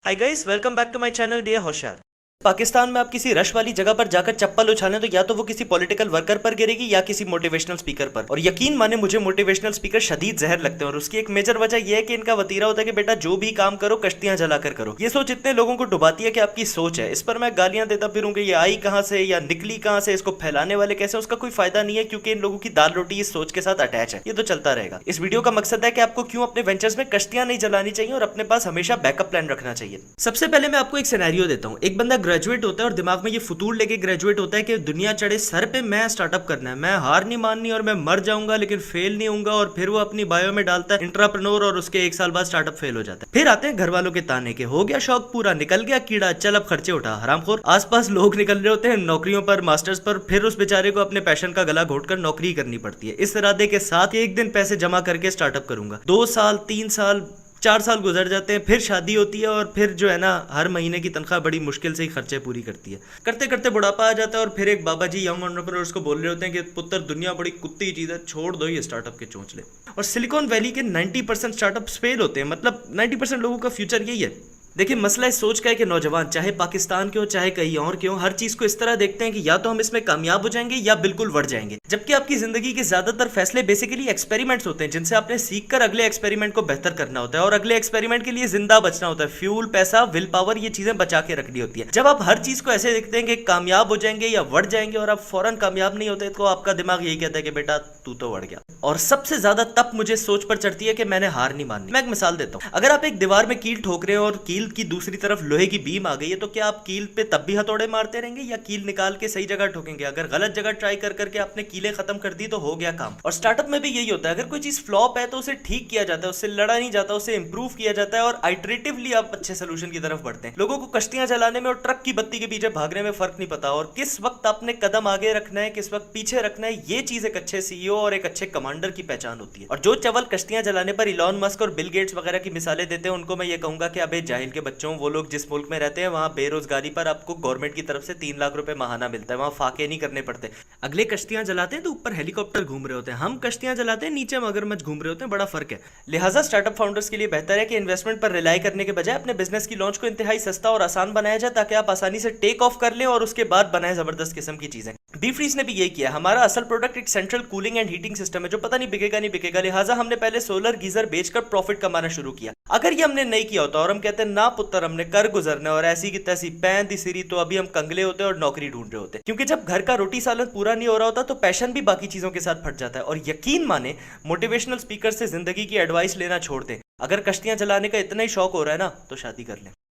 Hi guys, welcome back to my channel dear होशियार। पाकिस्तान में आप किसी रश वाली जगह पर जाकर चप्पल उछालें तो या तो वो किसी पॉलिटिकल वर्कर पर गिरेगी या किसी मोटिवेशनल स्पीकर पर। और यकीन माने मुझे मोटिवेशनल स्पीकर शदीद जहर लगते हैं और उसकी एक मेजर वजह यह है कि इनका वतीरा होता है कि बेटा जो भी काम करो कश्तियां जलाकर करो। ये सोच इतने लोगों को डुबाती है कि आपकी सोच है। इस पर मैं गालियां देता फिरूंगा, ये आई कहां से या निकली कहां से, इसको फैलाने वाले कैसे, उसका कोई फायदा नहीं है क्योंकि इन लोगों की दाल रोटी इस सोच के साथ अटैच है। ये तो चलता रहेगा। इस वीडियो का मकसद है कि आपको क्यों अपने वेंचर्स में कश्तियां नहीं जलानी चाहिए और अपने पास हमेशा बैकअप प्लान रखना चाहिए। सबसे पहले मैं आपको एक सिनेरियो देता हूं। एक बंदा ग्रेजुएट होता है और दिमाग में ये फुतूल लेके ग्रेजुएट होता है कि दुनिया चढ़े सर पे मैं स्टार्टअप करना है, मैं हार नहीं माननी और मैं मर जाऊंगा लेकिन फेल नहीं होऊंगा। और फिर वो अपनी बायो में डालता है इंट्राप्रेन्योर और उसके 1 साल बाद स्टार्टअप फेल हो जाता है। फिर आते हैं घर वालों के ताने के, हो गया शौक पूरा, निकल गया कीड़ा, चल अब खर्चे उठा हरामखोर। आसपास लोग निकल रहे होते हैं नौकरियों पर, मास्टर्स पर, फिर उस बेचारे को अपने पैशन का गला घोटकर नौकरी करनी पड़ती है इस इरादे के साथ कि एक दिन पैसे जमा करके स्टार्टअप करूंगा। 2 साल 3 साल 4 साल गुजर जाते हैं, फिर शादी होती है और फिर जो है ना हर महीने की तनख्वाह बड़ी मुश्किल से ही खर्चे पूरी करती है। करते करते बुढ़ापा आ जाता है और फिर एक बाबा जी यंग एंटरप्रेन्योर्स को बोल रहे होते हैं कि पुत्र दुनिया बड़ी कुत्ती चीज है, छोड़ दो ये स्टार्टअप के चोंचले। और सिलिकॉन वैली के 90% स्टार्टअप्स फेल होते हैं, मतलब 90% लोगों का फ्यूचर यही है। देखिए मसला इस सोच का है कि नौजवान चाहे पाकिस्तान के हो चाहे कहीं और के हो, हर चीज को इस तरह देखते हैं कि या तो हम इसमें कामयाब हो जाएंगे या बिल्कुल बढ़ जाएंगे। जबकि आपकी जिंदगी के ज्यादातर फैसले बेसिकली एक्सपेरिमेंट्स होते हैं जिनसे आपने सीखकर अगले एक्सपेरिमेंट को बेहतर करना होता है और अगले एक्सपेरिमेंट के लिए जिंदा बचना होता है। फ्यूल, पैसा, विल पावर, ये चीजें बचा के रखनी होती है। जब आप हर चीज को ऐसे देखते हैं कि कामयाब हो जाएंगे या बढ़ जाएंगे और आप फौरन कामयाब नहीं होते तो आपका दिमाग यही कहता है कि बेटा तू तो बढ़ गया। और सबसे ज्यादा तब मुझे सोच पर चढ़ती है कि मैंने हार नहीं माननी। मैं एक मिसाल देता हूं, अगर आप एक दीवार में कील ठोक रहे हो और कील की दूसरी तरफ लोहे की बीम आ गई है तो क्या आप कील पे तब भी हथौड़े मारते रहेंगे या कील निकाल के सही जगह ठोकेंगे? अगर गलत जगह ट्राई कर करके आपने कीलें खत्म कर दी तो हो गया काम। और स्टार्टअप में भी यही होता है, अगर कोई चीज फ्लॉप है तो उसे ठीक किया जाता है, उससे लड़ा नहीं जाता, उसे इंप्रूव किया जाता है और आइटरेटिवली आप अच्छे सोल्यूशन की तरफ बढ़ते हैं। लोगों को कश्तियां जलाने में और ट्रक की बत्ती के पीछे भागने में फर्क नहीं पता और किस वक्त आपने कदम आगे रखना है किस वक्त पीछे रखना है, ये चीज एक अच्छे सीईओ और एक अच्छे कमांडर की पहचान होती है। और जो चवल कश्तियां जलाने पर इलॉन मस्क और बिल गेट्स वगैरह की मिसालें देते हैं उनको मैं ये कहूंगा कि अबे जाहिल के बच्चों, वो लोग जिस मुल्क में रहते हैं वहां बेरोजगारी पर आपको गवर्नमेंट की तरफ से 3 लाख रुपए माहाना मिलता है, वहां फाके नहीं करने पड़ते। अगले कश्तियां जलाते हैं तो ऊपर हेलीकॉप्टर घूम रहे होते हैं, हम कश्तियां जलाते हैं नीचे मगरमच्छ घूम रहे होते हैं, बड़ा फर्क है। लिहाजा स्टार्टअप फाउंडर्स के लिए बेहतर है कि इन्वेस्टमेंट पर रिलाई करने के बजाय अपने बिजनेस की लॉन्च को इंतहाई सस्ता और आसान बनाया जाए ताकि आप आसानी से टेक ऑफ कर लें और उसके बाद बनाए जबरदस्त किस्म की चीजें। बी फ्रीज ने भी यही किया। हमारा असल प्रोडक्ट एक central cooling and heating system है जो पता नहीं बिकेगा नहीं बिकेगा, लिहाजा हमने पहले सोलर गीजर बेचकर प्रॉफिट कमाना शुरू किया। अगर ये हमने नहीं किया होता और हम कहते हैं ना पुत्र हमने कर गुजरना और ऐसी की तैसी पैंदी सिरी, तो अभी हम कंगले होते और नौकरी ढूंढ रहे होते। क्योंकि जब घर का रोटी सालन पूरा नहीं हो रहा होता तो पैशन भी बाकी चीजों के साथ फट जाता है। और यकीन माने मोटिवेशनल स्पीकर से जिंदगी की एडवाइस लेना छोड़ दें। अगर कश्तियां जलाने का इतना ही शौक हो रहा है ना तो शादी कर लें।